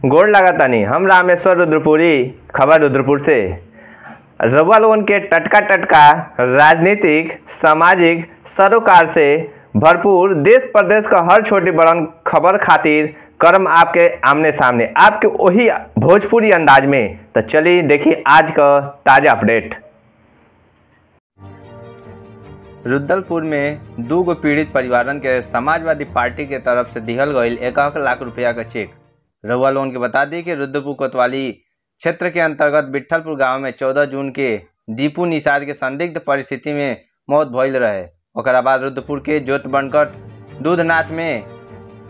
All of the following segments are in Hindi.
गोड़ लगातानी हम रामेश्वर रुद्रपुरी, खबर रुद्रपुर से। रउआ लोगन के टटका राजनीतिक, सामाजिक, सरोकार से भरपूर देश प्रदेश का हर छोटी बड़न खबर खातिर करम आपके आमने सामने, आपके वही भोजपुरी अंदाज में। तो चलिए देखिए आज का ताजा अपडेट। रुद्रपुर में 2 गो पीड़ित परिवारन के समाजवादी पार्टी के तरफ से दिहल गईल 1 लाख रुपया का चेक। रउआ लोगन के बता दी कि रुद्रपुर कोतवाली क्षेत्र के अंतर्गत विठलपुर गांव में 14 जून के दीपू निषाद के संदिग्ध परिस्थिति में मौत भइल रहे। ओकरा बाद रुद्रपुर के जोत बनकट दूधनाथ में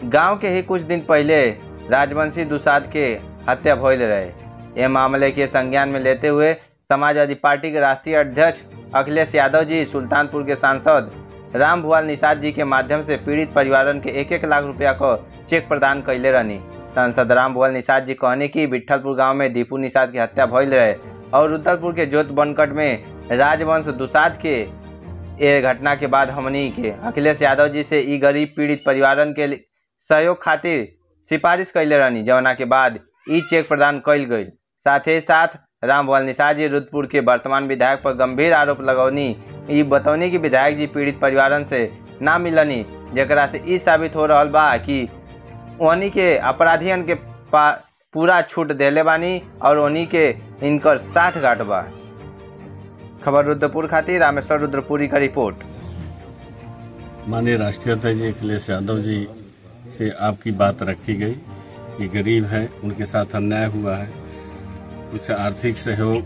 गांव के ही कुछ दिन पहले राजवंशी दुसाद के हत्या भइल रहे। यह मामले के संज्ञान में लेते हुए समाजवादी पार्टी के राष्ट्रीय अध्यक्ष अखिलेश यादव जी सुल्तानपुर के सांसद राम भुआल निषाद जी के माध्यम से पीड़ित परिवारन के 1 लाख रुपया का चेक प्रदान कैले रहनी। सांसद राम भुआल निषाद जी कहने की विठलपुर गांव में दीपू निषाद की हत्या भइल रहे और रुद्रपुर के जोत बनकट में राजवंश दुसाद के ये घटना के बाद हमनी के अखिलेश यादव जी से ई गरीब पीड़ित परिवारन के सहयोग खातिर सिफारिश कैले रहनी, जवना के बाद ई चेक प्रदान कैल गई। साथ ही साथ राम भुआल निषाद जी रुद्रपुर के वर्तमान विधायक पर गंभीर आरोप लगौनी। ई बतौनी कि विधायक जी पीड़ित परिवारन से ना मिलनी, जेकरा से ई साबित हो रहा बा कि उन्हीं के अपराधियन के पूरा छूट देले बानी और उन्हीं के इनकर 60 गांठ बा। खबर रुद्रपुर खातिर रामेश्वर रुद्रपुरी का रिपोर्ट। माननीय राष्ट्रीय अध्यक्ष जी अखिलेश यादव जी से आपकी बात रखी गई कि गरीब हैं, उनके साथ अन्याय हुआ है, कुछ आर्थिक सहयोग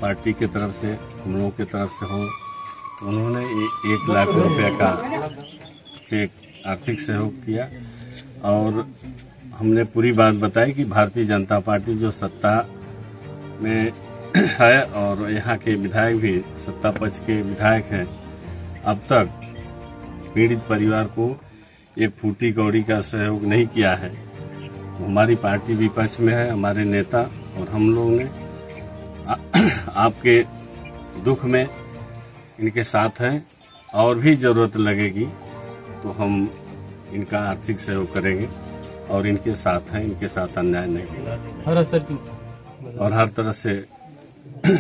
पार्टी की तरफ से, हम लोगों की तरफ से हो, तो उन्होंने 1 लाख रुपए का चेक आर्थिक सहयोग किया। और हमने पूरी बात बताई कि भारतीय जनता पार्टी जो सत्ता में है और यहाँ के विधायक भी सत्ता पक्ष के विधायक हैं, अब तक पीड़ित परिवार को एक फूटी कौड़ी का सहयोग नहीं किया है। हमारी पार्टी विपक्ष में है, हमारे नेता और हम लोगों ने आपके दुख में इनके साथ हैं और भी जरूरत लगेगी तो हम इनका आर्थिक सहयोग करेंगे और इनके साथ हैं, इनके साथ अन्याय नहीं होगा, हर स्तर की और हर तरह से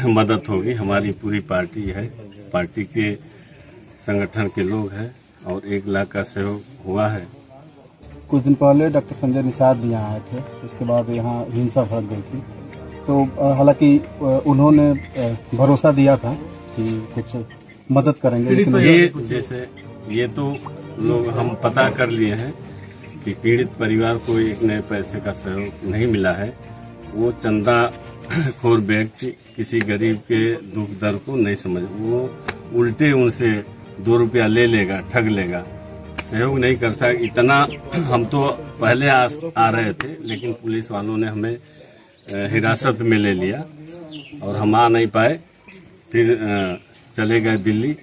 मदद होगी। हमारी पूरी पार्टी है, पार्टी के संगठन के लोग हैं और 1 लाख का सहयोग हुआ है। कुछ दिन पहले डॉक्टर संजय निषाद भी यहाँ आए थे, उसके बाद यहाँ हिंसा भड़क गई थी। तो हालांकि उन्होंने भरोसा दिया था कि कुछ मदद करेंगे, लेकिन ये तो लोग हम पता कर लिए हैं कि पीड़ित परिवार को 1 नए पैसे का सहयोग नहीं मिला है। वो चंदा खोर व्यक्ति किसी गरीब के दुख दर्द को नहीं समझ, वो उल्टे उनसे 2 रुपया ले लेगा, ठग लेगा, सहयोग नहीं कर सकता। इतना हम तो पहले आ रहे थे, लेकिन पुलिस वालों ने हमें हिरासत में ले लिया और हम आ नहीं पाए। फिर चले गए दिल्ली,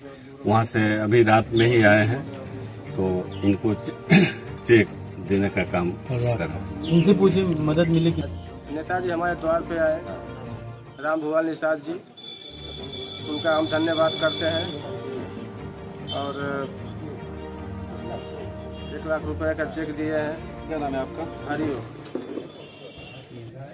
वहाँ से अभी रात में ही आए हैं, तो इनको चेक देने का काम कर रहा है। उनसे पूछे मदद मिलेगी। नेताजी हमारे द्वार पे आए, राम भुआल निषाद जी, उनका हम धन्यवाद करते हैं और 1 लाख रुपए का चेक दिए हैं। क्या नाम है आपका? हरिओ।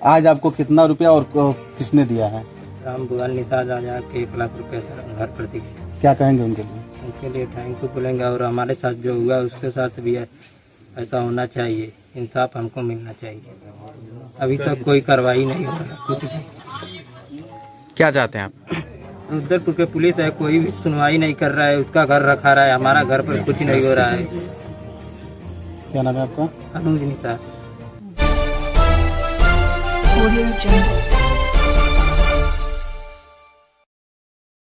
आज आपको कितना रुपया और किसने दिया है? राम भुआल निषाद आज आके 1 लाख रुपए घर पर दी। क्या कहेंगे उनके लिए? उनके लिए थैंक यू बोलेंगे और हमारे साथ जो हुआ उसके साथ भी ऐसा होना चाहिए, इंसाफ हमको मिलना चाहिए। अभी तक कोई कार्रवाई नहीं हो रहा, कुछ भी। क्या चाहते हैं आप? रुद्रपुर के पुलिस है, कोई भी सुनवाई नहीं कर रहा है, उसका घर रखा रहा है, हमारा घर पर कुछ नहीं हो रहा है। क्या नाम है आपका? अनुज निषाद।